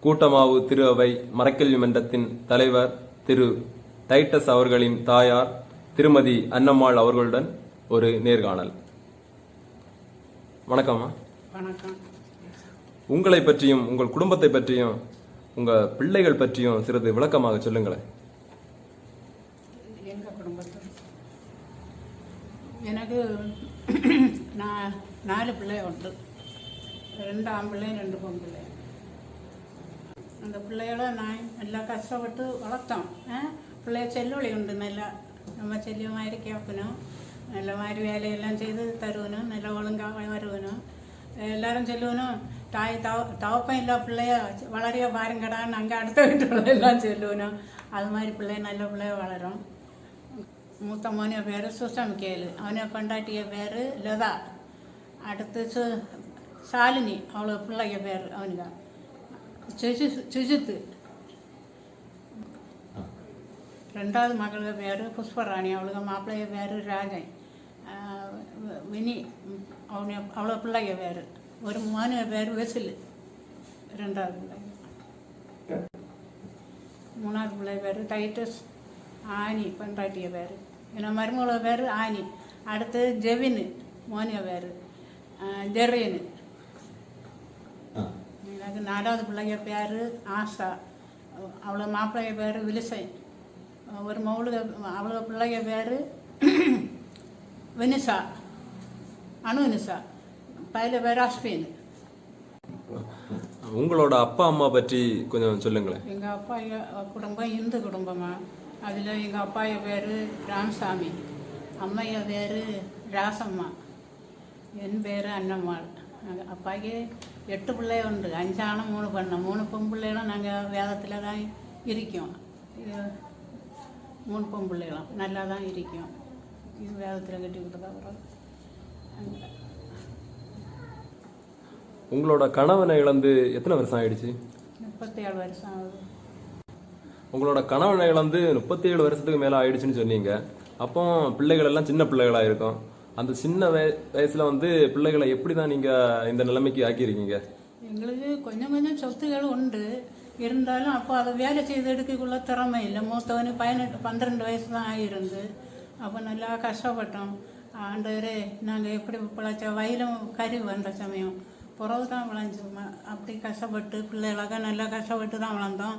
கூட்டமாவு திரு அவை மரக்கல்வி மன்றத்தின் தலைவர் திரு டைட்டஸ் அவர்களின் தாயார் திருமதி அன்னம்மாள் அவர்களுடன் ஒரு நேர்காணல். வணக்கம்மா. வணக்கம். உங்களை பற்றியும் உங்கள் குடும்பத்தை பற்றியும் உங்க பிள்ளைகள் பற்றியும் சிறிது விளக்கமாக சொல்லுங்களேன். எங்கள் குடும்பத்தில் எனக்கு 4 பிள்ளை உண்டு. 2 ஆம்பிள்ளை 2 பொம்பிள்ளை. அந்த பிள்ளைகளை நான் நல்லா கஷ்டப்பட்டு வளர்த்தோம். பிள்ளைய செல்லுவழி உண்டு. நல்லா நம்ம செல்லியமாதிரி கேட்கணும், நல்ல மாதிரி வேலையெல்லாம் செய்து தருவணும், நல்ல ஒழுங்காக வருவணும். எல்லாரும் சொல்லுவனும், தாய் தவப்பம் இல்லை பிள்ளைய வளரைய பாருங்கடான்னு அங்கே அடுத்த வீட்டுல எல்லாம் சொல்லுவனும். அது மாதிரி பிள்ளை நல்ல பிள்ளைய வளரும். மூத்த மோனிய பேர் சுசமிக்கேல், அவனை கொண்டாட்டிய பேர் லதா. அடுத்து சாலினி, அவளோ பிள்ளைய பேர் அவனுக்கு சுஜித்து. 2வது மகள பேர் புஷ்பராணி, அவளுக்கு மாப்பிள்ளைய பேர் ராஜன். வினி, அவ்வளோ பிள்ளைய பேர். ஒரு மோனிய பேர் வெசில், 2வது பிள்ளை. 3வது பிள்ளை பேர் டைட்டஸ் ஆனி, கொண்டாட்டிய பேர். என்ன மருமகள பேர் ஆனி. அடுத்து ஜெவின், மோனிய பேர் ஜெர்ரின். எனக்கு 4வது பிள்ளைய பேர் ஆஷா, அவ்வளோ மாப்பிள்ளைய பேர் விலிசை. ஒரு மவுளுக அவ்வளோ பிள்ளைய பேர் வினிசா, அனுவினிசா. பையில பேர் அஸ்வின். உங்களோட அப்பா அம்மா பற்றி கொஞ்சம் சொல்லுங்களேன். எங்கள் அப்பா குடும்பம் இந்து குடும்பமா. அதில் எங்கள் அப்பாய பேர் ராமசாமி, அம்மைய பேர் ராசம்மா, என் பேர் அன்னம்மாள். அப்பாவுக்கு 8 பிள்ளை உண்டு. 5 ஆணும் 3 பெண்ணும். 3 பொம்பிள்ளைகளும் நாங்கள் வேதத்தில் தான் இருக்கோம். 3 பொம்பிள்ளைகளும் நல்லா தான் இருக்கோம். இது வேதத்தில் கட்டி கொடுத்தா. உங்களோட கணவனை இழந்து எத்தனை வருஷம் ஆயிடுச்சு? 37 வருஷம் ஆகுது. உங்களோட கணவனை இழந்து 37 வருஷத்துக்கு மேலே ஆயிடுச்சுன்னு சொன்னீங்க. அப்போ பிள்ளைகள் எல்லாம் சின்ன பிள்ளைகளா இருக்கும். அந்த சின்ன வயசுல பிள்ளைகளை எப்படி தான் நீங்க இந்த நிலைமைக்கு ஆக்கியிருக்கீங்க? எங்களுக்கு கொஞ்சம் கொஞ்சம் சொத்துகள் உண்டு. இருந்தாலும் அப்போ அதை வேலை செய்து எடுக்கக்குள்ள திறமை இல்லை. மூத்தவனு 12 வயசு தான் ஆகிருந்து. அப்போ நல்லா கஷ்டப்பட்டோம். ஆண்டவரே, நாங்கள் எப்படி பிழைச்ச வயலும் கறி வந்த சமயம் புறவு தான் விளைஞ்சோம். அப்படி கஷ்டப்பட்டு பிள்ளைகளாக நல்லா கஷ்டப்பட்டு தான் வளர்ந்தோம்.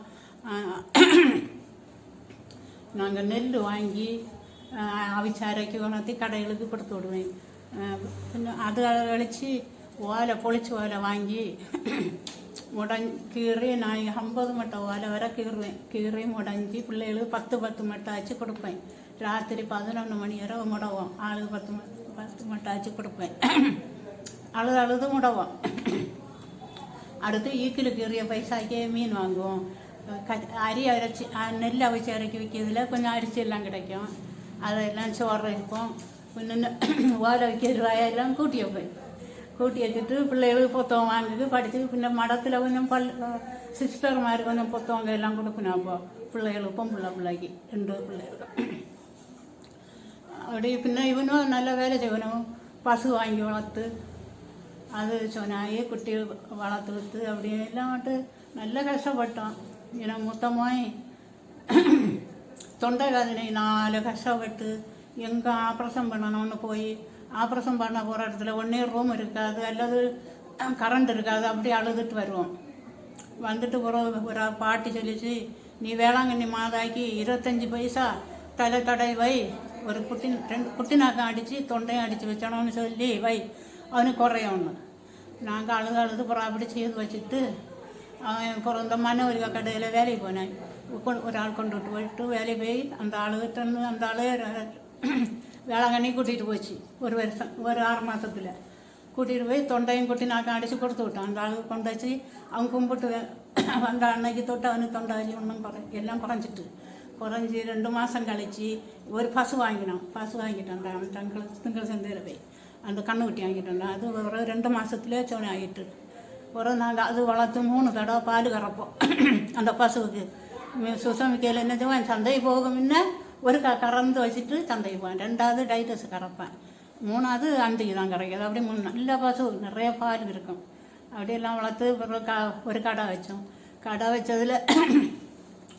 நாங்கள் நெல் வாங்கி அவிச்சு அரைக்கி கொண்டாத்தி கடைகளுக்கு கொடுத்து விடுவேன். பின்ன அது கழித்து ஓலை பொளிச்சு ஓலை வாங்கி கீறி நான் 50 மட்டை ஓலை வரை கீறி முடஞ்சி பிள்ளைகளுக்கு 10 மட்டை ஆச்சு கொடுப்பேன். ராத்திரி 11 மணி வரை முடவோம். ஆளுக்கு 10 மட்டை ஆச்சு கொடுப்பேன். அழுது முடவோம். அடுத்து ஈக்கில் கீறிய பைசாக்கே மீன் வாங்குவோம். அரி அரைச்சி நெல் அவிச்சு அரைக்கி வைக்கிறதுல கொஞ்சம் அரிசி எல்லாம் கிடைக்கும். அதெல்லாம் சோறு வைப்போம். இன்னும் ஓலை வைக்கிற ரூபாயெல்லாம் கூட்டி வைப்பேன். கூட்டி வச்சுட்டு பிள்ளைகளுக்கு புத்தகம் வாங்கிட்டு படித்து பின்ன மடத்தில் கொஞ்சம் சிஸ்டர் மாதிரி கொஞ்சம் புத்தகங்க எல்லாம் கொடுக்கணும். அப்போ பிள்ளைகளுக்கும் பிள்ளைக்கு 2 பிள்ளைகளுக்கும். அப்படி பின்ன இவனும் நல்ல வேலை செய்யணும். பசு வாங்கி வளர்த்து அது சொன்னாயே குட்டி வளர்த்து விட்டு அப்படி எல்லாம் நல்ல கஷ்டப்பட்டோம். ஏன்னா மொத்தமாய் தொண்டை வேதனை 4 கஷ்டப்பட்டு எங்கே ஆப்ரேஷன் பண்ணணும்னு போய் ஆப்ரேஷன் பண்ண போகிற இடத்துல ஒன்றே ரூம் இருக்காது, அல்லது கரண்ட் இருக்காது. அப்படி அழுதுட்டு வருவோம். வந்துட்டு ஒரு பாட்டி சொல்லிச்சு, நீ வேளாங்கண்ணி மாதாக்கி 25 பைசா தடை வை, ஒரு 2 குட்டினாக்கம் அடித்து தொண்டையும் அடித்து வச்சணும்னு சொல்லி வை, அவனுக்கு குறையணும். நாங்கள் அழுது புறம் அப்படி செய்து வச்சுட்டு அப்புறம் இந்த மனவரிகா கடையில் வேலைக்கு போனேன். ஒரு ஆள் கொண்டுட்டு போயிட்டு வேலைக்கு போய் அந்த ஆளு வேளாங்கண்ணி கூட்டிகிட்டு போச்சு. ஒரு வருஷம், ஒரு 6 மாதத்தில் கூட்டிகிட்டு போய் தொண்டையும் குட்டினாக்கம் அடித்து கொடுத்து விட்டான். அந்த ஆளுக்கு கொண்டு வச்சு அவன் கும்பிட்டு வந்த அன்னைக்கு தொட்டு அவனுக்கு தொண்டை வலி ஒன்றும் எல்லாம் குறைஞ்சி 2 மாதம் கழிச்சு ஒரு பசு வாங்கினோம். பசு வாங்கிட்டோம். அவன் திங்கள் சந்தையில் போய் அந்த கண்ணுக்குட்டி வாங்கிட்டோம். அது ஒரு 2 மாதத்துலேயே சோனி ஆகிட்டு நாங்கள் அது வளர்த்து 3 தடவை பால் கறப்போம். அந்த பசுவுக்கு சுசமிக்கையில் என்ன செய்வான், சந்தை போகும் முன்ன ஒரு கறந்து வச்சுட்டு சந்தைக்கு போவேன். 2வது டைட்டஸ் கறப்பேன். 3வது அண்டிக்கு தான் கறக்கிறது. அப்படி நல்ல பசு நிறைய பால் இருக்கும். அப்படியெல்லாம் வளர்த்து ஒரு கடை வச்சோம். கடை வச்சதில்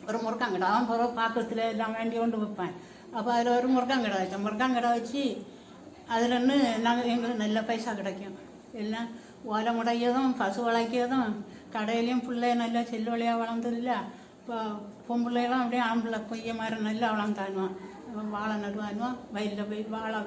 ஒரு முருக்காங்கடை அவன் பிறகு பாக்கத்தில் எல்லாம் வேண்டி கொண்டு வைப்பேன். அப்போ அதில் ஒரு முருக்காங்கடை வச்சேன். முருக்காங்கடை வச்சு அதில் நாங்கள் எங்களுக்கு நல்ல பைசா கிடைக்கும். எல்லாம் ஓலை முடையதும் பசு வளர்க்கியதும் கடையிலையும் பிள்ளைய நல்லா செல்லுவழியாக வளர்ந்ததில்ல. இப்போ பொம்பிள்ளையெல்லாம் அப்படியே ஆம்பிள்ளை பொய்ய மாதிரி நல்லா வளர்ந்தானுவான். வாழை நடுவானுவான். வயலில் போய் வாழை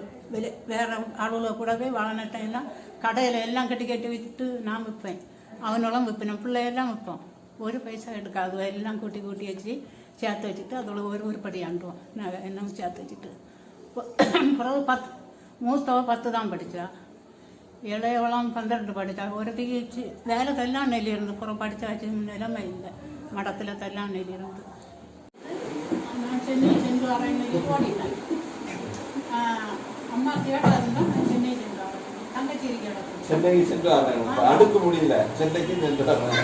வேறு அளவில் கூட போய் வாழை நட்டம் எல்லாம் கடையில் எல்லாம் கட்டி கட்டி விற்றுட்டு நான் விற்பேன். அவனெல்லாம் விற்பேன். பிள்ளையெல்லாம் விற்போம். ஒரு பைசா எடுக்காது. எல்லாம் கூட்டி கூட்டி வச்சு சேர்த்து வச்சுட்டு அதோட ஒரு படி ஆண்டுவோம். நாங்கள் என்ன சேர்த்து வச்சுட்டு பிறகு மூத்தவ 10 தான் படித்தா. இளையவளம் 12 படித்தா. ஒருத்திக்கு வேலை தல்லாம் நெல்லி இருந்து பிறகு படித்தாச்சு. நிலைமை இல்லை. மடத்தில் தல்லாம் நெல்லி இருந்து நான் சென்று வரேன் ஓடிட்டேன். அம்மா கேட்டாருந்தா நான் சென்னை சென்று வரேன். தங்கச்சி இருக்கிற சென்னைக்கு சென்று வரேன். அடுக்க முடியல. சென்னைக்கு சென்று வரேன்.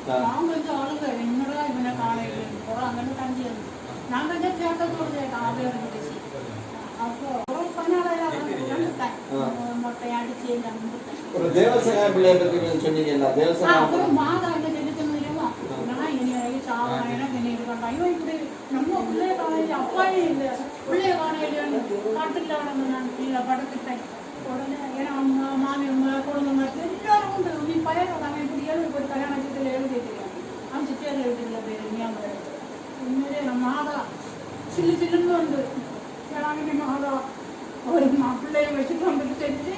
நான் கொஞ்சம் அழுக என்னடா இவனை காலையில் போகிறோம் அங்கே தங்கி இருந்து நான் கொஞ்சம் கேட்டதோடு காலையில் இருந்துச்சு. அப்போ மொட்டை அடிச்சு ஒரு தேவசேனா பிள்ளைய பத்தி சொன்னீங்க. தேவசேனா மாதா என்ன தெரிவிக்க முடியுமா? நான் இனி சாவாயிரம் இனி இருக்கா இவன் இப்படி நம்ம பிள்ளைய காலையில் அப்பாவே இல்லை பிள்ளைய காலையில் காட்டுல நான் கீழே படுத்துட்டேன். உடனே ஏன்னா அம்மா மாமி அம்மா குழந்தைங்க எல்லாரும் உண்டு. நீ பையன் அவன் இப்படி எழுதி ஒரு கல்யாணத்தில் எழுதிட்டு அவன் சித்தியார் எழுதில பேர் ஞாபகம். உண்மையிலே நம்ம மாதா சில்லு சில்லுன்னு உண்டு. வேளாங்கண்ணி மாதா ஒரு பிள்ளைய வச்சுட்டு வந்துட்டு தெரிஞ்சு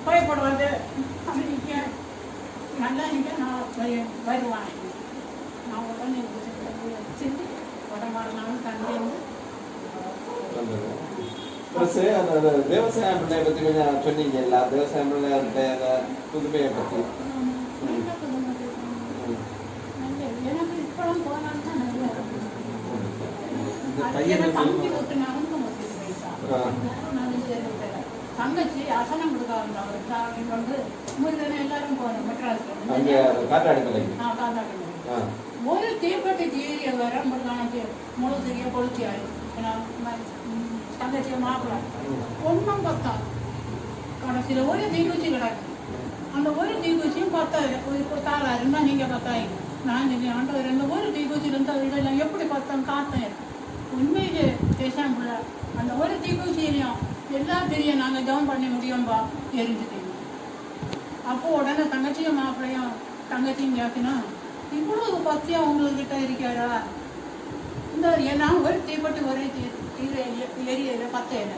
பயப்படுறது அன்னைக்கு நல்லா நிற்க நான் வருவான். நான் உடனே வச்சுட்டு உடம்பாடுனாலும் தந்தைந்து தேவசாய பிள்ளைய பத்தி கொஞ்சம் சொன்னீங்கல்ல. தேவசாய பிள்ளைய புதுமையை பத்தி எனக்கு இப்பெல்லாம் போனாலும் தான் நல்லா தம்பி ஊற்றினாலும் தங்கச்சி அசனம் கொடுக்காங்க. அவருக்கு வந்து மூணு எல்லாரும் போனோம் மெட்ராஸ்க்கு. ஒரு தீப்பெட்டி தீரிய வர முழு தெரிய கொளுத்தியாரு தங்கச்சியை மாப்பிள்ள ஒன்றும் பத்தாது. கடைசியில் ஒரு தீக்குச்சி கிடக்கு. அந்த ஒரு தீக்குச்சியும் 10,000 தாராருன்னா நீங்கள் 10,000 நான் சொன்னேன். ஆண்டவர் இந்த ஒரு தீக்குச்சி இருந்தால் இதெல்லாம் எப்படி 10 காத்தேன். உண்மையிலே பேசாம அந்த ஒரு தீக்குச்சியிலையும் எல்லாம் தெரியும். நாங்கள் ஜவம் பண்ண முடியும்பா எரிஞ்சுட்டீங்க. அப்போ உடனே தங்கச்சியும் மாப்பிள்ளையும் தங்கச்சியும் கேட்கணும் இவ்வளவு பத்தியா உங்ககிட்ட இருக்காரா? இந்த நான் ஒரு தீப்பட்டு ஒரே எரியல 10,000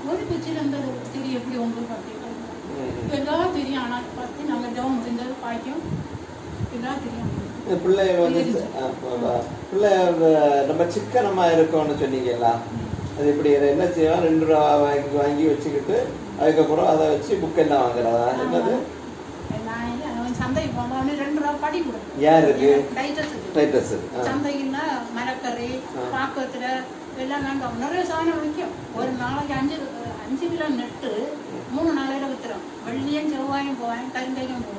ஒரு குச்சியில் இருந்தது திரி எப்படி உங்களுக்கு பத்தி எல்லாம் தெரியும். ஆனால் பற்றி நாங்கள் ஜவம் முடிஞ்சது பாய்க்கும் எல்லாம் தெரியும். பிள்ளைய வந்து பிள்ளை ரொம்ப சிக்கனமா இருக்கும்னு சொன்னீங்களா? அது இப்படி என்ன செய்யலாம்? 2 ரூபா வாங்கி வச்சுக்கிட்டு அதுக்கப்புறம் அதை வச்சு புக் எல்லாம் வாங்குறதா? என்னது சந்தைக்கு போனோம் 2 ரூபா படி கொடுக்கும். யாருக்கு? டைட்டஸ் சந்தைக்குன்னா மரக்கறி பாக்கத்துல எல்லாம் வேண்டாம். நிறைய சாதனம் விற்கும். ஒரு நாளைக்கு 5 கிலோ நெட்டு 3 நாளையில வித்துறோம். வெள்ளியும் செவ்வாயும் போவேன். கருங்கையும் போவேன்.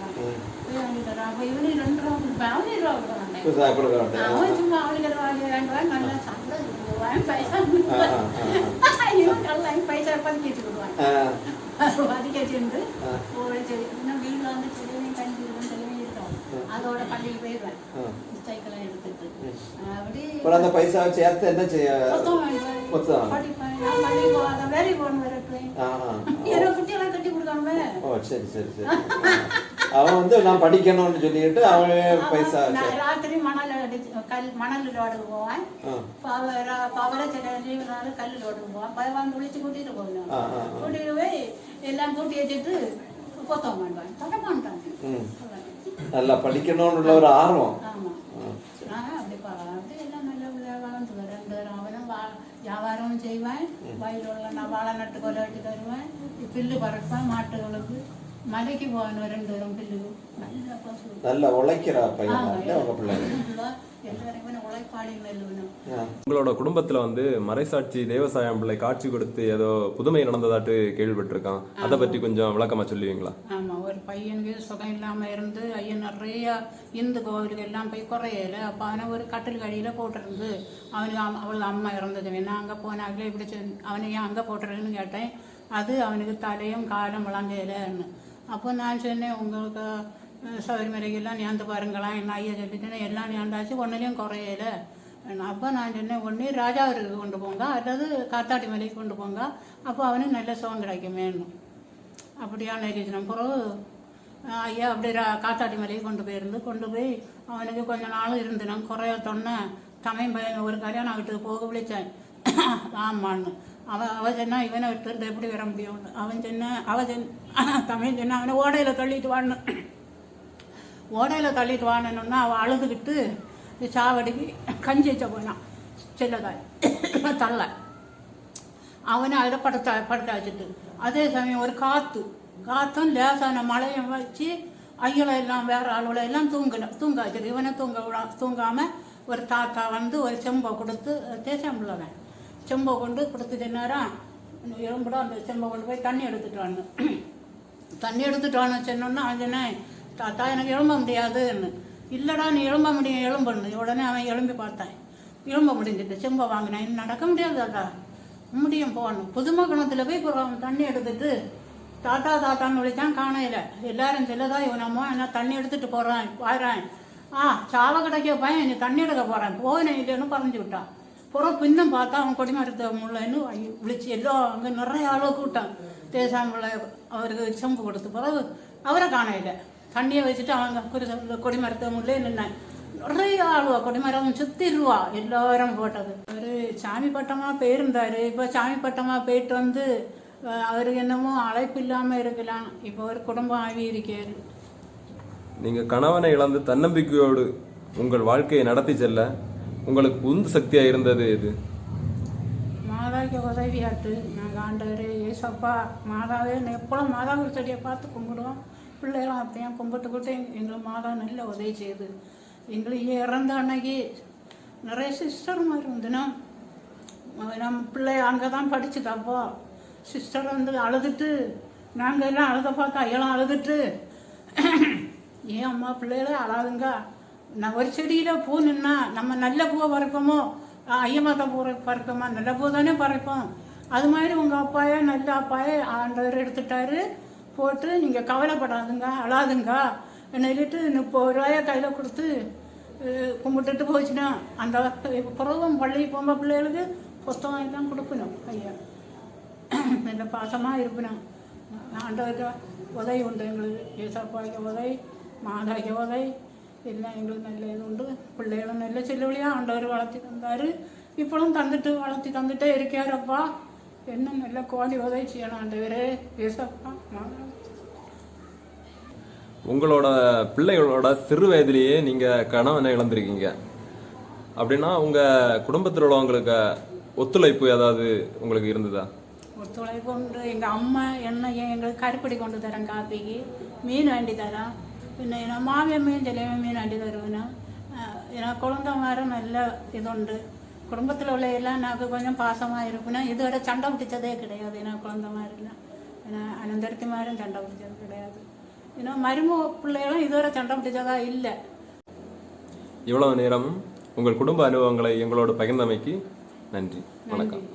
அப்ப இவனு 2 ரூபா அவனே ரூபா விடுவாங்க. அவன் சும்மா அவனுக்கு வாங்குவான். நல்லா சாப்பிட பைசா இவன் பைசா பதுக்கிட்டு விடுவான். பதுக்கிட்டு இன்னும் வீட்டுல வந்து செலவையும் கஞ்சி செலவையும் இருக்கும். அதோட பள்ளிக்கு போயிடுவேன் சைக்கிளை எடுத்துட்டு. அப்படி அந்த பைசா சேர்த்து என்ன செய்ய படிப்பேன். நான் பள்ளி போகாத வேலை போகணும் வரப்பேன். எனக்கு குட்டியெல்லாம் கட்டி கொடுக்காம. ஓ சரி சரி சரி. அவன் வந்து நான் படிக்கணும்னு சொல்லிட்டு அவன் பைசா ராத்திரி மணல் லோடுக்கு போவேன். பவரை சில லீவுனாலும் கல் லோடுக்கு போவேன். பகவான் குளிச்சு கூட்டிட்டு போகணும். கூட்டிட்டு போய் எல்லாம் கூட்டி வச்சுட்டு கொத்த மாட்டான் தொட மாட்டாங்க. நல்லா படிக்கணும்னு ஒரு ஆர்வம். ஆமா அப்படி அப்படி எல்லாம் நல்ல வளர்ந்து வரேன். அவனும் வியாபாரமும் செய்வேன். வயலுள்ள நான் வாழை நட்டு கொலை வச்சு தருவேன். பில்லு பறப்பேன். மாட்டுகளுக்கு மலைக்கு போவேன். 2 தூரம் பில்லு நல்ல பசு நல்லா உழைக்கிறா பையன். உங்களோட குடும்பத்துல வந்து மறைசாட்சி தேவசாயம் பிள்ளை காட்சி கொடுத்து ஏதோ புதுமை நடந்ததாட்டு கேள்விப்பட்டிருக்கான். அதை பற்றி கொஞ்சம் விளக்கமா சொல்லுவீங்களா? ஆமா, ஒரு பையனுக்கு சுகம் இல்லாம இருந்து ஐயன் நிறைய இந்து கோவிலுக்கு எல்லாம் போய் குறையல. அப்ப அவனை ஒரு கட்டில் கடியில போட்டிருந்து அவனுக்கு அவளுக்கு அம்மா இறந்தது வேணா அங்க போனாங்களே இப்படி அவனை ஏன் அங்க போட்டுறேன்னு கேட்டேன். அது அவனுக்கு தலையும் காலம் விளங்கையிலன்னு. அப்போ நான் சொன்னேன் உங்களுக்கு சபரிமலைக்கெல்லாம் நேர்ந்து பாருங்களாம் என்ன ஐயா சொல்லிட்டேன் எல்லாம் நேர்ந்தாச்சு ஒன்றுலையும் குறையல. அப்போ நான் சொன்னேன் ஒன்று ராஜாவருக்கு கொண்டு போங்க அல்லது காத்தாடி மலைக்கு கொண்டு போங்க, அப்போ அவனுக்கு நல்ல சுகம் கிடைக்குமேன்னு அப்படியான எழுதினோம். பிறகு ஐயா அப்படி காத்தாடி மலையை கொண்டு போய் அவனுக்கு கொஞ்ச நாள் இருந்தேன். குறைய சொன்ன தமிழ் பையன் ஒரு கல்யாணம் வீட்டுக்கு போக விழிச்சேன். ஆமான்னு அவன் சொன்னா இவனை விட்டு எப்படி வர முடியும்னு அவன் தமிழ் சொன்னா அவனை ஓடையில் தள்ளிட்டு வாடணுன்னா அவன் அழுதுகிட்டு சாவடிக்கு கஞ்சி வச்ச போனான் செல்லதாய் தள்ள அவனை அதில் படுக்க வச்சுட்டு. அதே சமயம் ஒரு காற்றும் லேசான மழையும் வச்சு ஐயலை எல்லாம் வேற ஆளுகளை எல்லாம் தூங்க வச்சுட்டு இவனை தூங்காம ஒரு தாத்தா வந்து ஒரு செம்பை கொடுத்து தேசம்பிள்ளவன் செம்பை கொண்டு கொடுத்துட்டு நேரம் எலும்புட அந்த செம்பை கொண்டு போய் தண்ணி எடுத்துட்டு வான்னு சொன்னோன்னா அவன் சொன்னேன் தாத்தா எனக்கு எழும்ப முடியாதுன்னு. இல்லைடா நீ எழும்ப முடியும் எலும்புன்னு. உடனே அவன் எழும்பி பார்த்தான், எலும்ப முடிஞ்சிட்டு செம்பை வாங்கினேன். நடக்க முடியாதுடா முடியும் போகணும். புதுமை குணத்தில் போய் அவன் தண்ணி எடுத்துட்டு தாத்தான்னு விழிச்சான், காணையில எல்லாரும் செல்லதா இவனமோ என்ன தண்ணி எடுத்துட்டு போறான் வாரான். சாவ கிடைக்க பையன் நீ தண்ணி எடுக்க போறேன் போயினேன் இல்லைன்னு பறஞ்சு விட்டான். பிறகு பின்னும் பார்த்தா அவன் கொடிமரத்தை முள்ளன்னு விழிச்சு எல்லாம் அங்கே நிறைய அளவுக்கு விட்டான். தேசாம்பிள்ளை அவருக்கு செம்பு கொடுத்து பிறகு அவரை காணையில தண்ணியை வச்சுட்டு அவங்க கொடிமரத்தை முள்ளே நின்னான். நிறைய ஆளுவா கொடிமரம் சுத்திடுவா எல்லாரும் போட்டது. அவரு சாமி பட்டமாக போயிருந்தாரு. இப்போ சாமி பட்டமாக போயிட்டு வந்து அவருக்கு என்னமோ அழைப்பு இல்லாமல் இருக்கலாம். இப்போ ஒரு குடும்பம் ஆகி இருக்காரு. நீங்க கணவனை இழந்து தன்னம்பிக்கையோடு உங்கள் வாழ்க்கையை நடத்தி செல்ல உங்களுக்கு உந்து சக்தியா இருந்தது எது? மாதாவுக்கு உதவியாட்டு நாங்கள் ஆண்டவரே ஏசப்பா மாதாவே எப்பளும் மாதாவுக்கு செடியை பார்த்து கும்பிடுவோம். பிள்ளைகளும் அப்படியும் கும்பிட்டுக்கிட்டு எங்களுக்கு மாதா நல்ல உதவி செய்யுது. எங்களுக்கு இறந்த அன்னைக்கு நிறைய சிஸ்டர் மாதிரி இருந்துனோம். நம்ம பிள்ளை அங்கே தான் படிச்சுதாப்போ சிஸ்டர் வந்து அழுதுட்டு நாங்கள் எல்லாம் அழுத பார்த்தா எல்லாம் அழுதுட்டு ஏன் அம்மா பிள்ளைகளே அழாதுங்க. நான் ஒரு செடியில் பூ நின்னா நம்ம நல்ல பூவை பறிப்போமோ ஐயமாத்த பூ பறிப்போமா நல்ல பூ தானே பறிப்போம். அது மாதிரி உங்கள் அப்பாயே நல்ல அப்பாயே ஆண்டவர் எடுத்துட்டாரு போட்டு நீங்கள் கவலைப்படாதுங்க அழாதுங்க என்ன சொல்லிட்டு 30 ரூபாயை கையில் கொடுத்து கும்பிட்டுட்டு போச்சுன்னா அந்த பிறகும் பள்ளி போகும்போது பிள்ளைகளுக்கு புத்தகம் எல்லாம் கொடுக்கணும். ஐயா நல்ல பாசமாக இருக்கணும். ஆண்டவருக்கு உதவி உண்டு எங்களுக்கு. ஏசப்பாய்க்கு உதவி மாதாய்க்கு உதவி எல்லாம் எங்களுக்கு நல்ல இது உண்டு. பிள்ளைகளும் நல்ல செல்லுவழியாக ஆண்டவர் வளர்த்தி தந்தார். இப்பளும் வளர்த்தி தந்துட்டே இருக்காரப்பா. என்ன நல்ல கோடி உதவி செய்யணும் ஆண்டவரே ஏசப்பா மாதா. உங்களோட பிள்ளைகளோட சிறு வயதிலேயே நீங்க கணவனை இழந்திருக்கீங்க அப்படின்னா உங்க குடும்பத்தில் உள்ளவங்களுக்கு ஒத்துழைப்பு ஏதாவது உங்களுக்கு இருந்ததா? ஒத்துழைப்பு உண்டு. எங்கள் அம்மா எங்களுக்கு கருப்படி கொண்டு தரேன், காப்பிக்கு மீன் வாண்டி தரேன். பின்ன மாவியம் மீன் ஜெலியவன் மீன் வாண்டி தருவேன்னா எனக்கு குழந்தை மாதிரி நல்ல இதுண்டு. குடும்பத்தில் உள்ள எல்லாம் எனக்கு கொஞ்சம் பாசமாக இருப்பேன்னா இதுவரை சண்டை பிடிச்சதே கிடையாது. ஏன்னா குழந்தை மாதிரிலாம் ஏன்னா அனந்தரத்தி மாதிரியும் சண்டை பிடிச்சது கிடையாது. ஏன்னா மரும பிள்ளைகளும் இதுவரை சண்டை பிடிச்சதா இல்லை. இவ்வளவு நேரம் உங்கள் குடும்ப அனுபவங்களை எங்களோட பகிர்ந்தமைக்கு நன்றி. வணக்கம்.